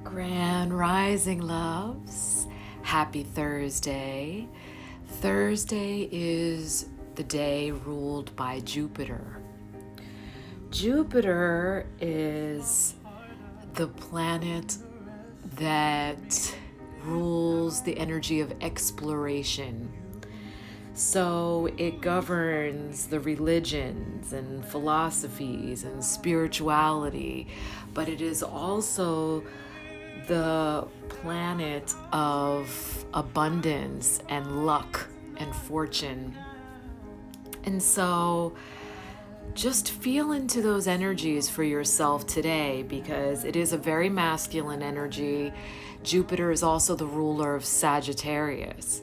Grand Rising loves. Happy Thursday. Thursday is the day ruled by Jupiter. Jupiter is the planet that rules the energy of exploration. So it governs the religions and philosophies and spirituality, but it is also the planet of abundance and luck and fortune. And so just feel into those energies for yourself today, because it is a very masculine energy. Jupiter is also the ruler of Sagittarius.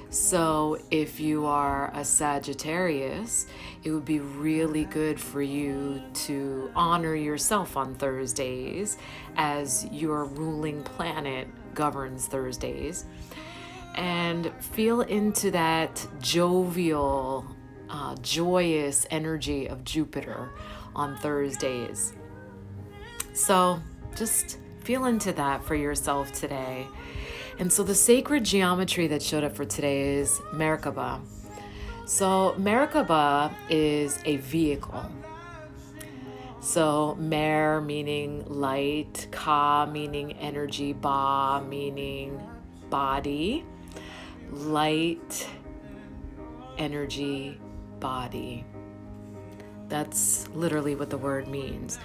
So if you are a Sagittarius, it would be really good for you to honor yourself on Thursdays, as your ruling planet governs Thursdays, and feel into that jovial, joyous energy of Jupiter on Thursdays. So just feel into that for yourself today. And so the sacred geometry that showed up for today is Merkaba. So Merkaba is a vehicle. So Mer meaning light, Ka meaning energy, Ba meaning body, light, energy, body. That's literally what the word means.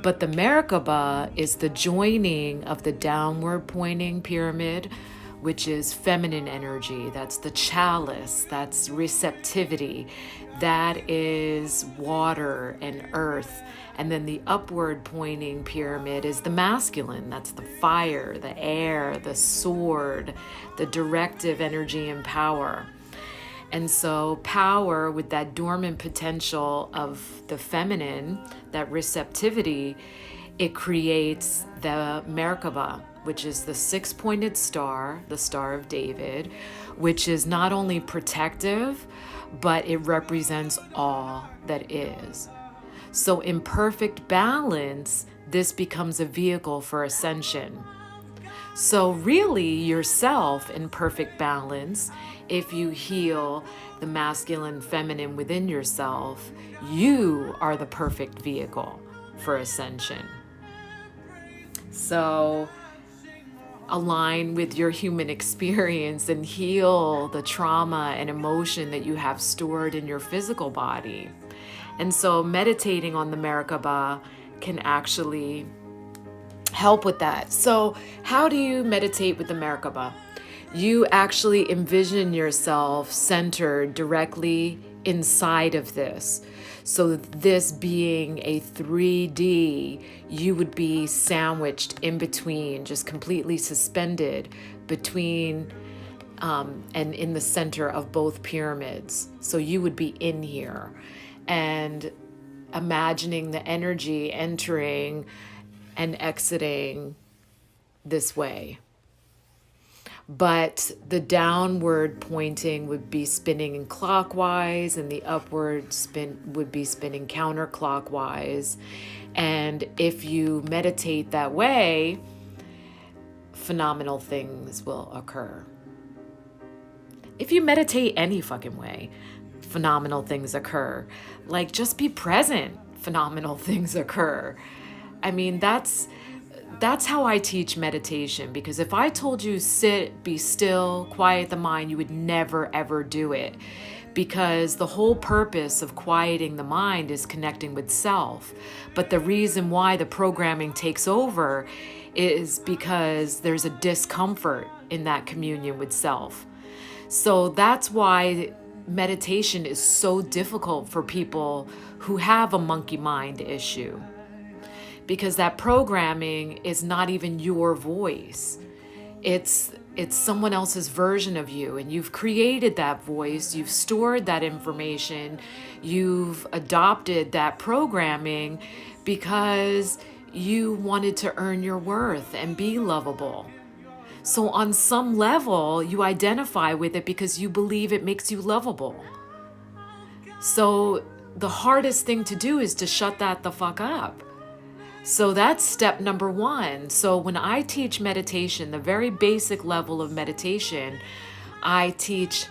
But the Merkaba is the joining of the downward pointing pyramid, which is feminine energy. That's the chalice, that's receptivity, that is water and earth. And then the upward pointing pyramid is the masculine. That's the fire, the air, the sword, the directive energy and power. And so power, with that dormant potential of the feminine, that receptivity, it creates the Merkaba, which is the six-pointed star, the Star of David, which is not only protective, but it represents all that is. So in perfect balance, this becomes a vehicle for ascension. So really, yourself in perfect balance, if you heal the masculine, feminine within yourself, you are the perfect vehicle for ascension. So align with your human experience and heal the trauma and emotion that you have stored in your physical body. And so meditating on the Merkaba can actually help with that. So how do you meditate with the Merkaba? You actually envision yourself centered directly inside of this. So this being a 3D, you would be sandwiched in between, just completely suspended between and in the center of both pyramids. So you would be in here and imagining the energy entering and exiting this way. But the downward pointing would be spinning clockwise, and the upward spin would be spinning counterclockwise. And if you meditate that way, phenomenal things will occur. If you meditate any fucking way, phenomenal things occur. Like, just be present, phenomenal things occur. I mean, that's how I teach meditation, because if I told you sit, be still, quiet the mind, you would never ever do it, because the whole purpose of quieting the mind is connecting with self. But the reason why the programming takes over is because there's a discomfort in that communion with self. So that's why meditation is so difficult for people who have a monkey mind issue, because that programming is not even your voice. It's someone else's version of you, and you've created that voice, you've stored that information, you've adopted that programming because you wanted to earn your worth and be lovable. So on some level, you identify with it because you believe it makes you lovable. So the hardest thing to do is to shut that the fuck up. So that's step number one. So when I teach meditation, the very basic level of meditation, I teach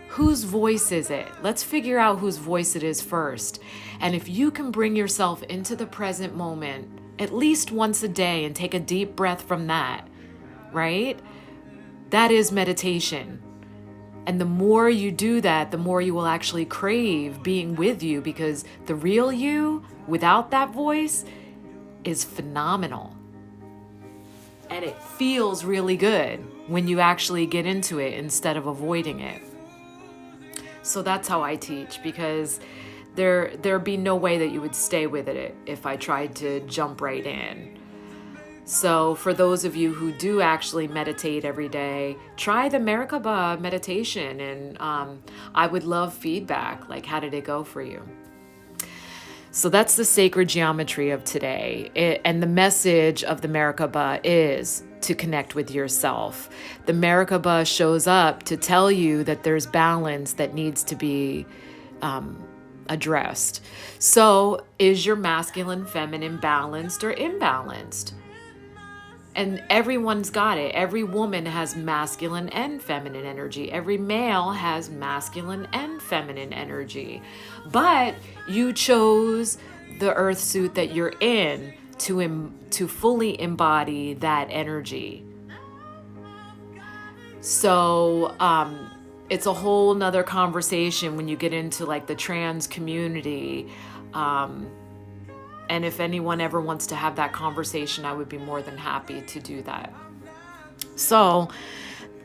whose voice is it? Let's figure out whose voice it is first. And if you can bring yourself into the present moment at least once a day and take a deep breath from that, right? That is meditation. And the more you do that, the more you will actually crave being with you, because the real you without that voice is phenomenal. And it feels really good when you actually get into it instead of avoiding it. So that's how I teach, because there'd be no way that you would stay with it if I tried to jump right in. So for those of you who do actually meditate every day, try the Merkaba meditation, and I would love feedback. Like, how did it go for you? So that's the sacred geometry of today. And the message of the Merkaba is to connect with yourself. The Merkaba shows up to tell you that there's balance that needs to be addressed. So is your masculine, feminine balanced or imbalanced? And everyone's got it. Every woman has masculine and feminine energy. Every male has masculine and feminine energy. But you chose the earth suit that you're in to fully embody that energy. So it's a whole nother conversation when you get into like the trans community. And if anyone ever wants to have that conversation, I would be more than happy to do that. So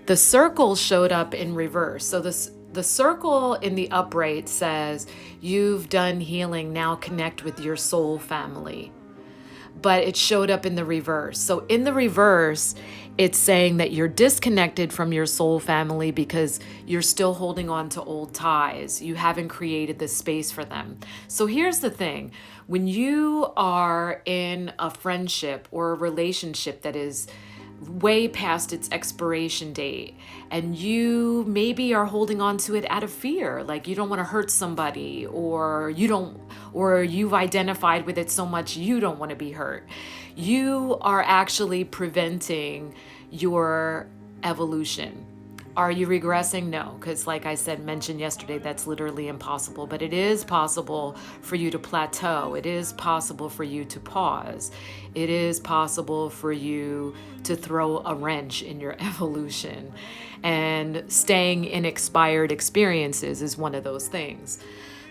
the circle showed up in reverse. So the circle in the upright says, you've done healing, now connect with your soul family. But it showed up in the reverse. So in the reverse, it's saying that you're disconnected from your soul family because you're still holding on to old ties. You haven't created the space for them. So here's the thing. When you are in a friendship or a relationship that is way past its expiration date, and you maybe are holding on to it out of fear, like you don't want to hurt somebody, or you've identified with it so much you don't want to be hurt, you are actually preventing your evolution. Are you regressing? No, because like I mentioned yesterday, that's literally impossible. But it is possible for you to plateau. It is possible for you to pause. It is possible for you to throw a wrench in your evolution. And staying in expired experiences is one of those things.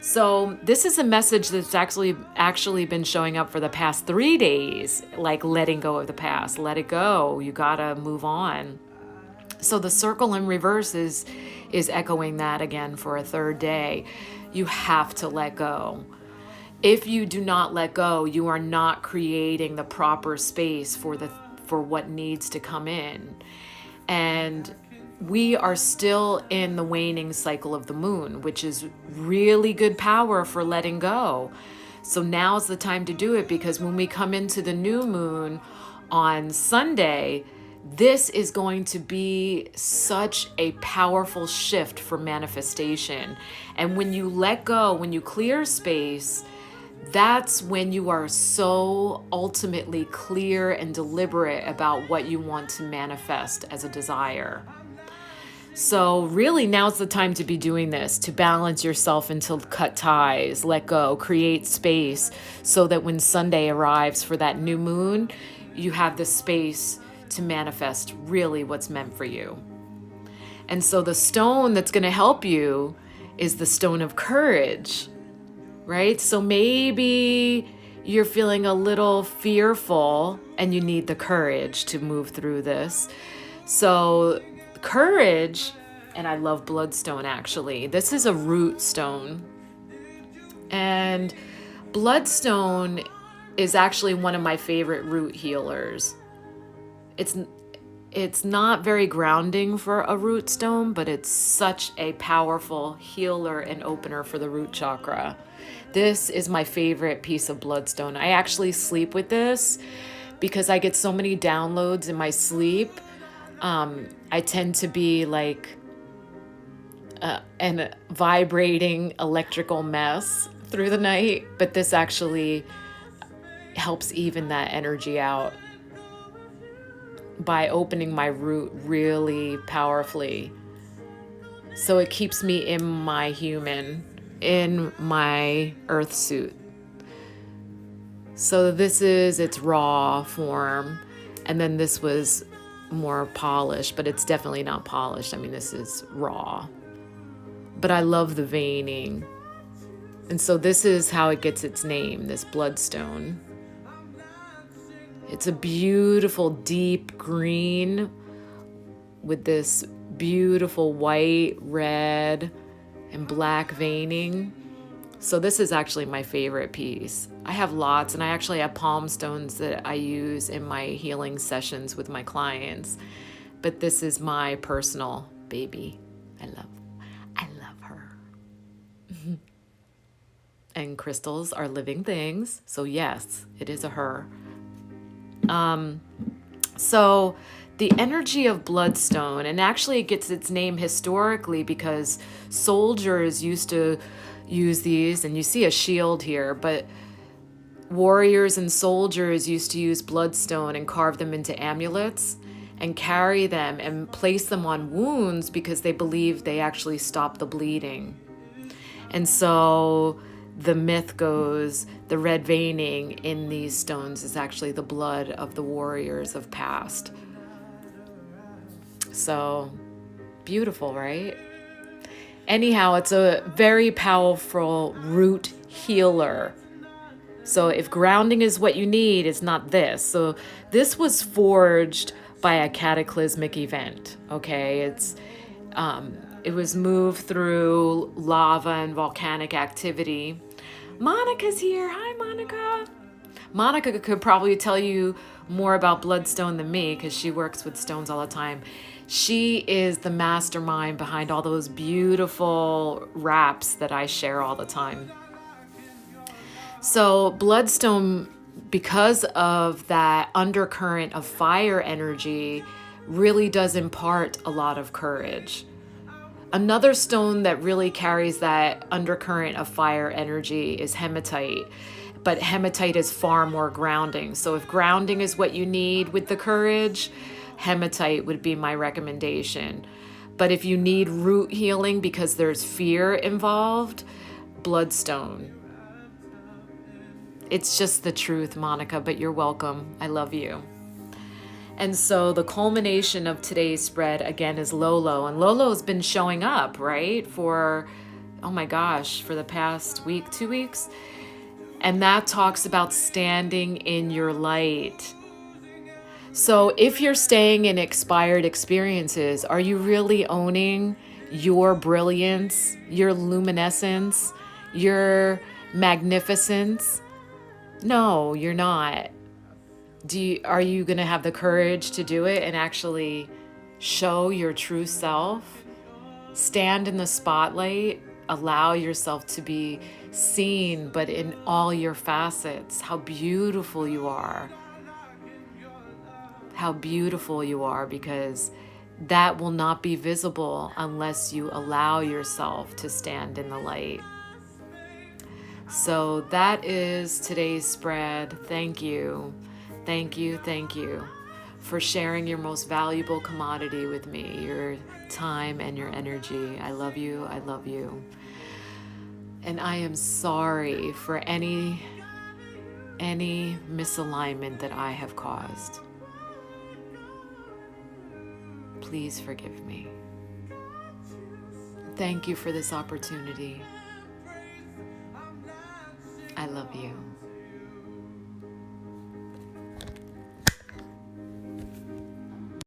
So this is a message that's actually been showing up for the past 3 days, like letting go of the past. Let it go. You gotta move on. So the circle in reverse is echoing that again for a third day. You have to let go. If you do not let go, you are not creating the proper space for what needs to come in. And we are still in the waning cycle of the moon, which is really good power for letting go. So now's the time to do it, because when we come into the new moon on Sunday, this is going to be such a powerful shift for manifestation. And when you let go, when you clear space, that's when you are so ultimately clear and deliberate about what you want to manifest as a desire. So really now's the time to be doing this, to balance yourself and to cut ties, let go, create space, so that when Sunday arrives for that new moon, you have the space to manifest really what's meant for you. And so the stone that's going to help you is the stone of courage, right? So maybe you're feeling a little fearful and you need the courage to move through this. So courage, and I love bloodstone actually. This is a root stone. And bloodstone is actually one of my favorite root healers. It's not very grounding for a root stone, but it's such a powerful healer and opener for the root chakra. This is my favorite piece of bloodstone. I actually sleep with this because I get so many downloads in my sleep. I tend to be like an vibrating electrical mess through the night, but this actually helps even that energy out by opening my root really powerfully. So it keeps me in my human, in my earth suit. So this is its raw form, and then this was more polished, but it's definitely not polished. I mean, this is raw. But I love the veining. And so this is how it gets its name, this bloodstone. It's a beautiful deep green with this beautiful white, red, and black veining. So this is actually my favorite piece. I have lots, and I actually have palm stones that I use in my healing sessions with my clients. But this is my personal baby. I love her. And crystals are living things. So yes, it is a her. So the energy of bloodstone, and actually it gets its name historically because soldiers used to use these, and you see a shield here, but warriors and soldiers used to use bloodstone and carve them into amulets and carry them and place them on wounds because they believed they actually stop the bleeding. And so the myth goes the red veining in these stones is actually the blood of the warriors of past. So beautiful, right? Anyhow, it's a very powerful root healer. So if grounding is what you need, it's not this. So this was forged by a cataclysmic event, okay? It was moved through lava and volcanic activity. Monica's here. Hi, Monica. Monica could probably tell you more about bloodstone than me because she works with stones all the time. She is the mastermind behind all those beautiful wraps that I share all the time. So bloodstone, because of that undercurrent of fire energy, really does impart a lot of courage. Another stone that really carries that undercurrent of fire energy is hematite. But hematite is far more grounding. So if grounding is what you need with the courage, hematite would be my recommendation. But if you need root healing because there's fear involved, bloodstone. It's just the truth, Monica, but you're welcome. I love you. And so the culmination of today's spread, again, is Lolo. And Lolo's been showing up, right? For, oh my gosh, for the past week, 2 weeks. And that talks about standing in your light. So if you're staying in expired experiences, are you really owning your brilliance, your luminescence, your magnificence? No, you're not. Are you going to have the courage to do it and actually show your true self? Stand in the spotlight, allow yourself to be seen, but in all your facets, how beautiful you are. How beautiful you are, because that will not be visible unless you allow yourself to stand in the light. So that is today's spread. Thank you. Thank you, thank you for sharing your most valuable commodity with me, your time and your energy. I love you, I love you. And I am sorry for any misalignment that I have caused. Please forgive me. Thank you for this opportunity. I love you.